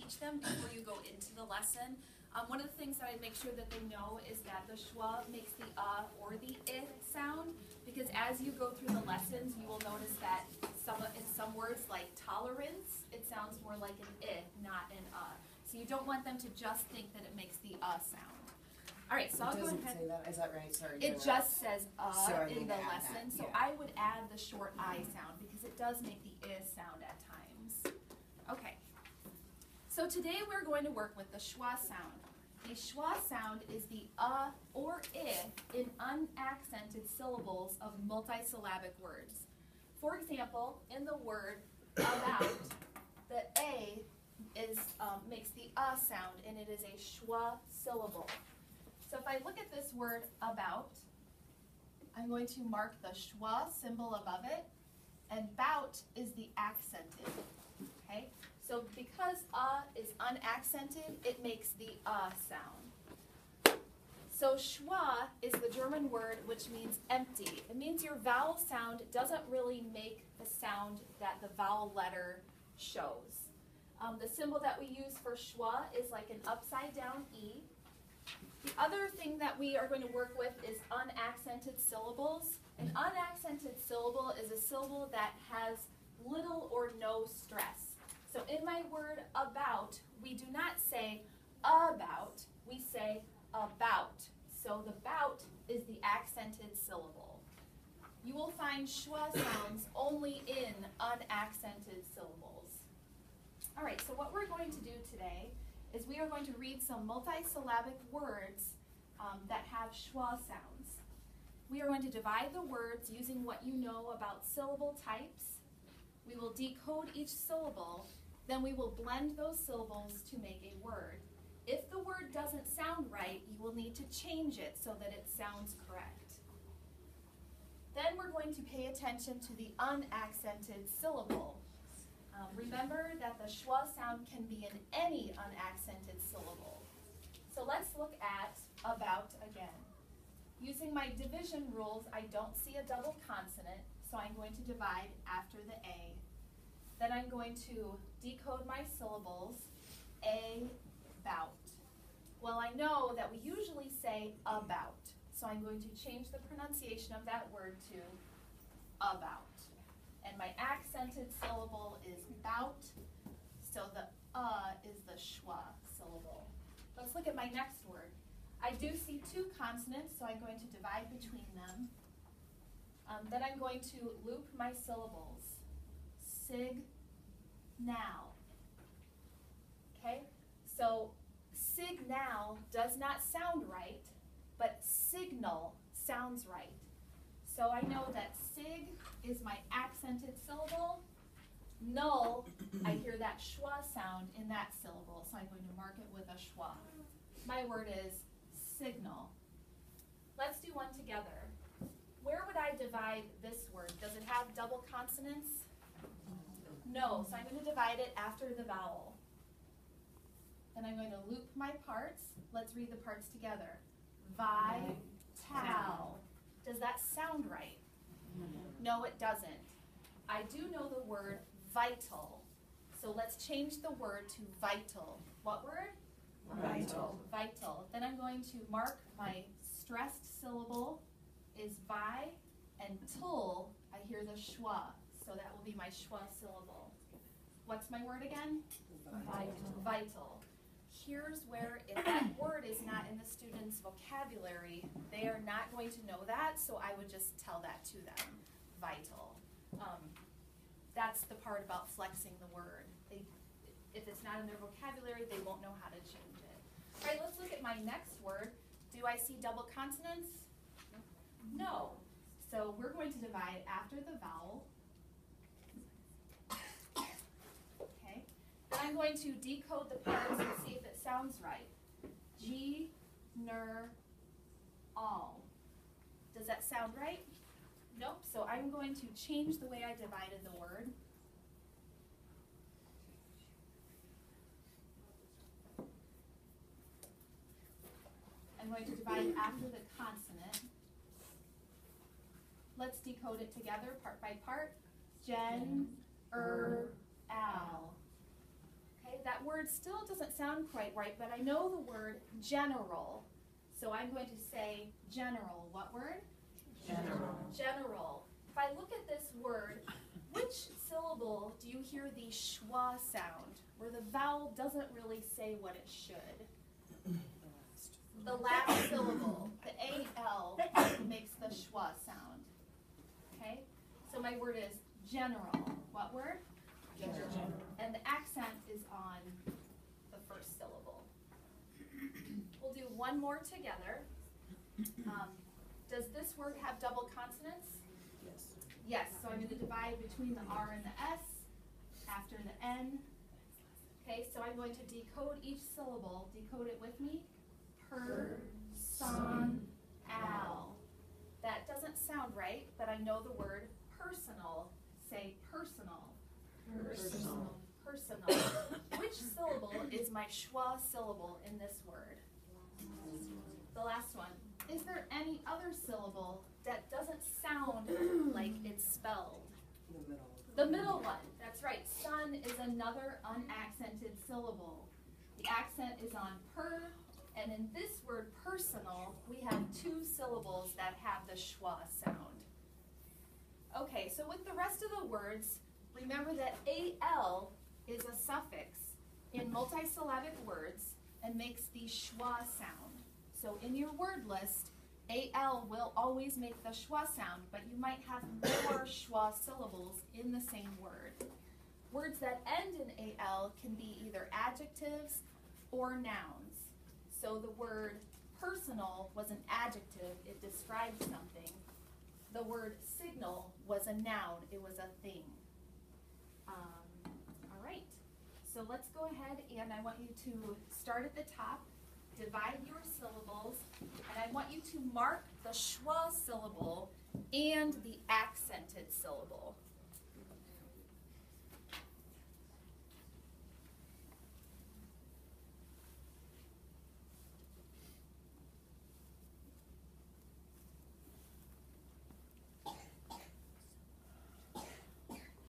teach them before you go into the lesson. One of the things that I make sure that they know is that the schwa makes the or the I sound, because as you go through the lessons, you will notice that in some words like tolerance, it sounds more like an I, not an So you don't want them to just think that it makes the sound. All right, so I'll go ahead. It doesn't say that, is that right? Sorry. It just says So I in need the to add lesson, that, so yeah. I would add the short I sound because it does make the I sound at times. Okay, so today we're going to work with the schwa sound. The schwa sound is the or I in unaccented syllables of multisyllabic words. For example, in the word about, the A is makes the sound, and it is a schwa syllable. So if I look at this word about, I'm going to mark the schwa symbol above it, and bout is the accented. Okay? So because is unaccented, it makes the sound. So schwa is the German word which means empty. It means your vowel sound doesn't really make the sound that the vowel letter shows. The symbol that we use for schwa is like an upside down E. The other thing that we are going to work with is unaccented syllables. An unaccented syllable is a syllable that has little or no stress. So in my word about, we do not say about, we say about. So the bout is the accented syllable. You will find schwa sounds only in unaccented syllables. All right, so what we're going to do today is we are going to read some multisyllabic words that have schwa sounds. We are going to divide the words using what you know about syllable types. We will decode each syllable, then we will blend those syllables to make a word. If the word doesn't sound right, you will need to change it so that it sounds correct. Then we're going to pay attention to the unaccented syllable. Remember that the schwa sound can be in any unaccented syllable. So let's look at about again. Using my division rules, I don't see a double consonant, so I'm going to divide after the A. Then I'm going to decode my syllables, a-bout. Well, I know that we usually say about, so I'm going to change the pronunciation of that word to about. And my accented syllable is bout, so the is the schwa syllable. Let's look at my next word. I do see two consonants, so I'm going to divide between them. Then I'm going to loop my syllables. Sig, now. Okay? So signal does not sound right, but signal sounds right. So I know that sig is my accented syllable. Null, I hear that schwa sound in that syllable, so I'm going to mark it with a schwa. My word is signal. Let's do one together. Where would I divide this word? Does it have double consonants? No, so I'm going to divide it after the vowel. Then I'm going to loop my parts. Let's read the parts together. Vital. Does that sound right? No, it doesn't. I do know the word vital. So let's change the word to vital. What word? Vital. Vital. Then I'm going to mark my stressed syllable is vi, and tul, I hear the schwa. So that will be my schwa syllable. What's my word again? Vital. Vital. Here's where if that word is not in the student's vocabulary, they are not going to know that, so I would just tell that to them. Vital. That's the part about flexing the word. If it's not in their vocabulary, they won't know how to change it. All right, let's look at my next word. Do I see double consonants? No. So we're going to divide after the vowel. Okay. Then I'm going to decode the parts and see if it sounds right. G, ner, all. Does that sound right? Nope. So I'm going to change the way I divided the word. I'm going to divide after the consonant. Let's decode it together, part by part. Gen, al. Okay, that word word still doesn't sound quite right, but I know the word general. So I'm going to say general. What word? General. General. If I look at this word, which syllable do you hear the schwa sound, where the vowel doesn't really say what it should? The last syllable, the A-L, makes the schwa sound. Okay? So my word is general. What word? General. And the accent is on the first syllable. We'll do one more together. Does this word have double consonants? Yes. Yes, so I'm going to divide between the R and the S after the N. Okay, so I'm going to decode each syllable. Decode it with me. Per-son-al. That doesn't sound right, but I know the word personal. Say personal. Personal. Personal. Which syllable is my schwa syllable in this word? The last one. Is there any other syllable that doesn't sound like it's spelled? The middle. The middle one, that's right. Son is another unaccented syllable. The accent is on per, and in this word personal, we have two syllables that have the schwa sound. Okay, so with the rest of the words, remember that AL is a suffix in multisyllabic words and makes the schwa sound. So in your word list, AL will always make the schwa sound, but you might have more schwa syllables in the same word. Words that end in AL can be either adjectives or nouns. So the word personal was an adjective, it described something. The word signal was a noun, it was a thing. All right, so let's go ahead and I want you to start at the top, divide your syllables, and I want you to mark the schwa syllable and the accented syllable.